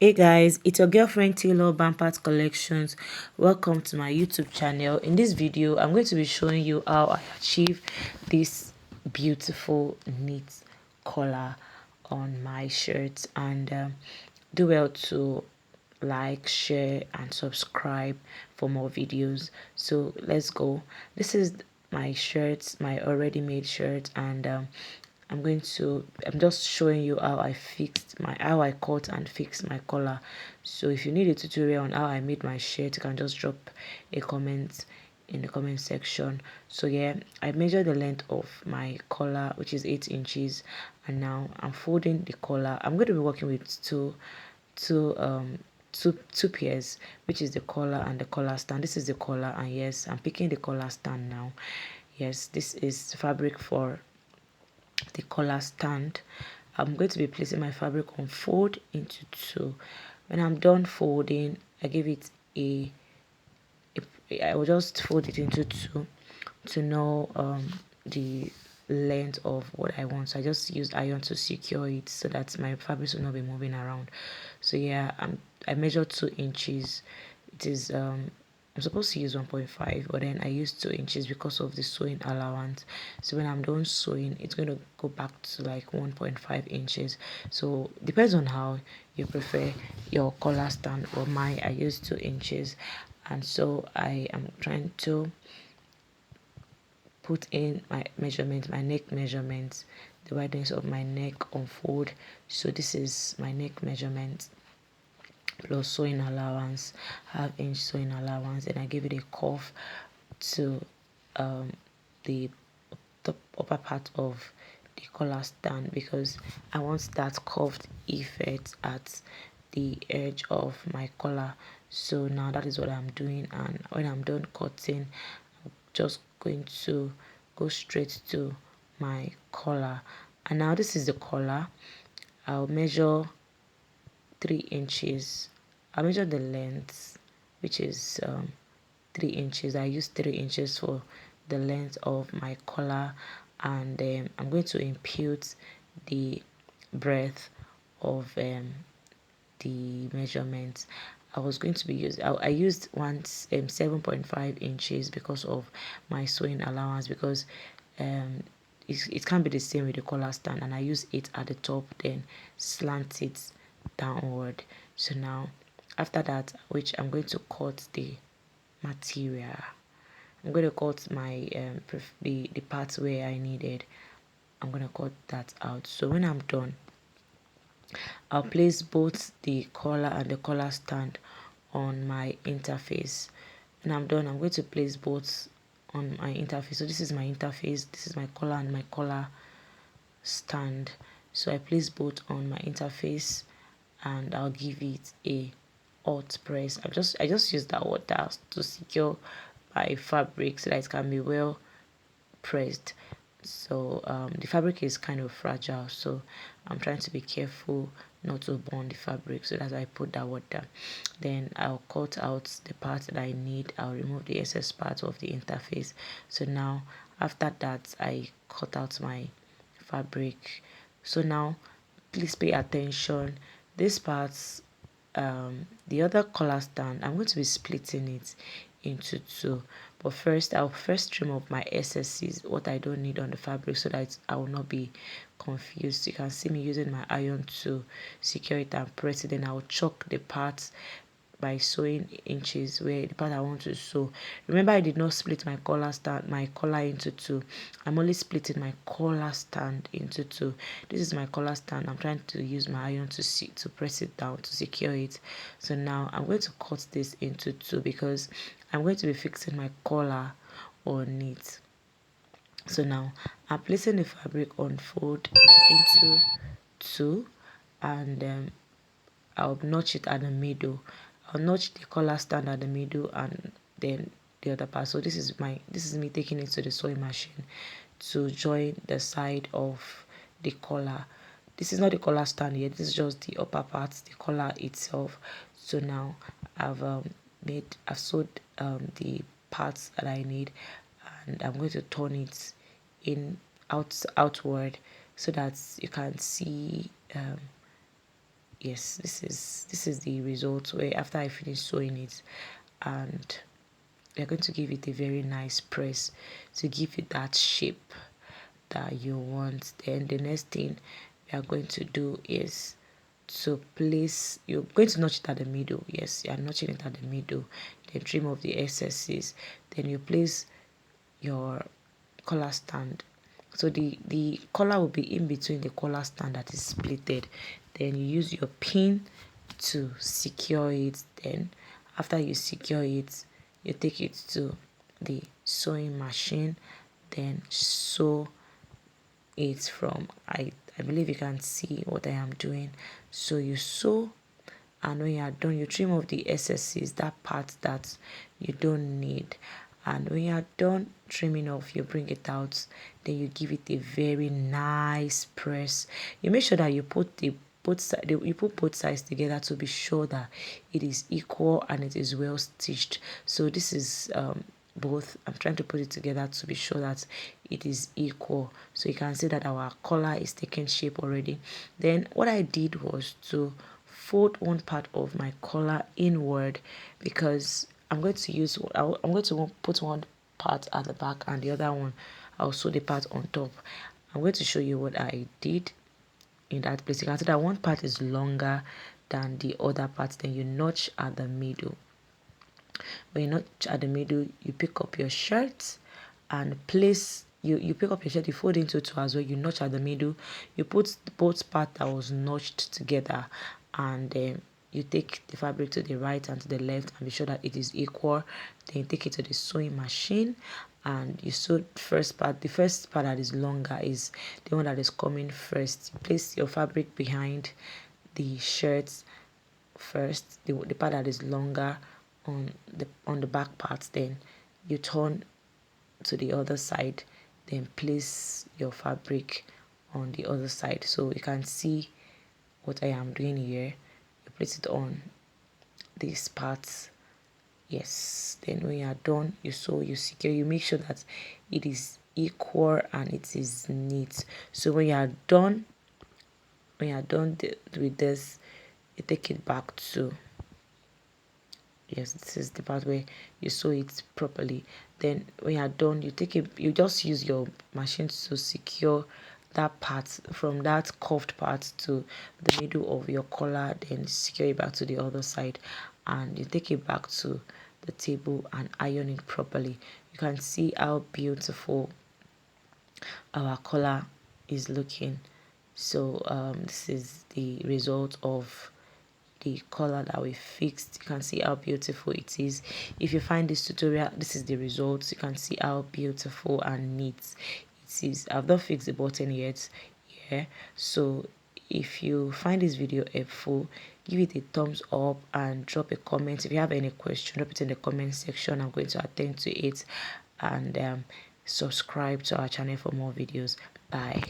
Hey guys, it's your girlfriend Taylor Bampat Collections. Welcome to my YouTube channel. In this video, I'm going to be showing you how I achieve this beautiful neat collar on my shirts. And do well to like, share, and subscribe for more videos. So let's go. This is my shirts, my already made shirt, and I'm just showing you how I cut and fixed my collar. So if you need a tutorial on how I made my shirt, you can just drop a comment in the comment section. So yeah, I measured the length of my collar, which is 8 inches, and now I'm folding the collar. I'm going to be working with two two pairs, which is the collar and the collar stand. This is the collar, and yes, I'm picking the collar stand now. Yes, this is fabric for the collar stand. I'm going to be placing my fabric on fold into two. When I'm done folding, I give it I will just fold it into two to know the length of what I want. So I just use iron to secure it so that my fabrics will not be moving around. So yeah, I measured 2 inches. It is I'm supposed to use 1.5, but then I used 2 inches because of the sewing allowance. So when I'm done sewing, it's going to go back to like 1.5 inches. So depends on how you prefer your collar stand, or mine I use 2 inches. And so I am trying to put in my measurements, my neck measurements, the wideness of my neck on fold. So this is my neck measurement plus sewing allowance, half-inch sewing allowance, and I give it a cuff to the top upper part of the collar stand because I want that curved effect at the edge of my collar. So now that is what I'm doing, and when I'm done cutting, I'm just going to go straight to my collar. And now this is the collar. I'll measure 3 inches. I measure the length, which is 3 inches. I use 3 inches for the length of my collar, and I'm going to impute the breadth of the measurements. I was going to be using, I used 7.5 inches because of my sewing allowance, because it can't be the same with the collar stand, and I use it at the top, then slant it downward. So now after that, which I'm going to cut the material, I'm going to cut my the parts where I needed. I'm going to cut that out. So when I'm done, I'll place both the collar and the collar stand on my interface. When I'm done, I'm going to place both on my interface. So this is my interface, this is my collar and my collar stand. So I place both on my interface, and I'll give it a hot press. I just use that water to secure my fabric so that it can be well pressed. So the fabric is kind of fragile, so I'm trying to be careful not to burn the fabric. So that's why I put that water. Then I'll cut out the part that I need. I'll remove the excess part of the interface. So now after that, I cut out my fabric. So now please pay attention. This parts, the other collar stand, I'm going to be splitting it into two. But first, I'll first trim off my excesses, what I don't need on the fabric, so that I will not be confused. You can see me using my iron to secure it and press it. Then I'll chalk the parts by sewing inches where the part I want to sew. Remember, I did not split my collar into two. I'm only splitting my collar stand into two. This is my collar stand. I'm trying to use my iron to press it down to secure it. So now I'm going to cut this into two because I'm going to be fixing my collar on it. So now I'm placing the fabric on fold into two, and I'll notch it at the middle. I'll notch the collar stand at the middle, and then the other part. So this is me taking it to the sewing machine to join the side of the collar. This is not the collar stand yet. This is just the upper part, the collar itself. So now I've sewed the parts that I need, and I'm going to turn it outward so that you can see yes, this is the result where after I finish sewing it, and we are going to give it a very nice press to give it that shape that you want. Then the next thing we are going to do is to place, you're going to notch it at the middle. Yes, you are notching it at the middle, then trim off the excesses. Then you place your collar stand, so the collar will be in between the collar stand that is splitted. Then you use your pin to secure it. Then after you secure it, you take it to the sewing machine, then sew it from, I believe you can see what I am doing. So you sew, and when you are done, you trim off the excesses, that part that you don't need. And when you are done trimming off, you bring it out, then you give it a very nice press. You make sure that you put both sides together to be sure that it is equal and it is well stitched. So this is both. I'm trying to put it together to be sure that it is equal. So you can see that our collar is taking shape already. Then what I did was to fold one part of my collar inward, because I'm going to put one part at the back and the other one I'll sew the part on top. I'm going to show you what I did in that place. You can see that one part is longer than the other part. Then you notch at the middle. When you notch at the middle, you pick up your shirt and place, you pick up your shirt, you fold into two as well, you notch at the middle, you put both part that was notched together, and you take the fabric to the right and to the left and be sure that it is equal. Then you take it to the sewing machine and you sew the first part that is longer is the one that is coming first. You place your fabric behind the shirt first, the part that is longer on the back part. Then you turn to the other side, then place your fabric on the other side. So you can see what I am doing here. You place it on these parts. Yes, then when you are done, you sew, you secure, you make sure that it is equal and it is neat. So when you are done with this, you take it back to, yes, this is the part where you sew it properly. Then when you are done, you just use your machine to secure that part from that curved part to the middle of your collar, then secure it back to the other side, and you take it back to the table and iron it properly. You can see how beautiful our collar is looking. So this is the result of the color that we fixed. You can see how beautiful it is. If you find this tutorial, this is the results. You can see how beautiful and neat it is. I've not fixed the button yet. Yeah, so if you find this video helpful, give it a thumbs up and drop a comment. If you have any question, drop it in the comment section. I'm going to attend to it. And subscribe to our channel for more videos. Bye.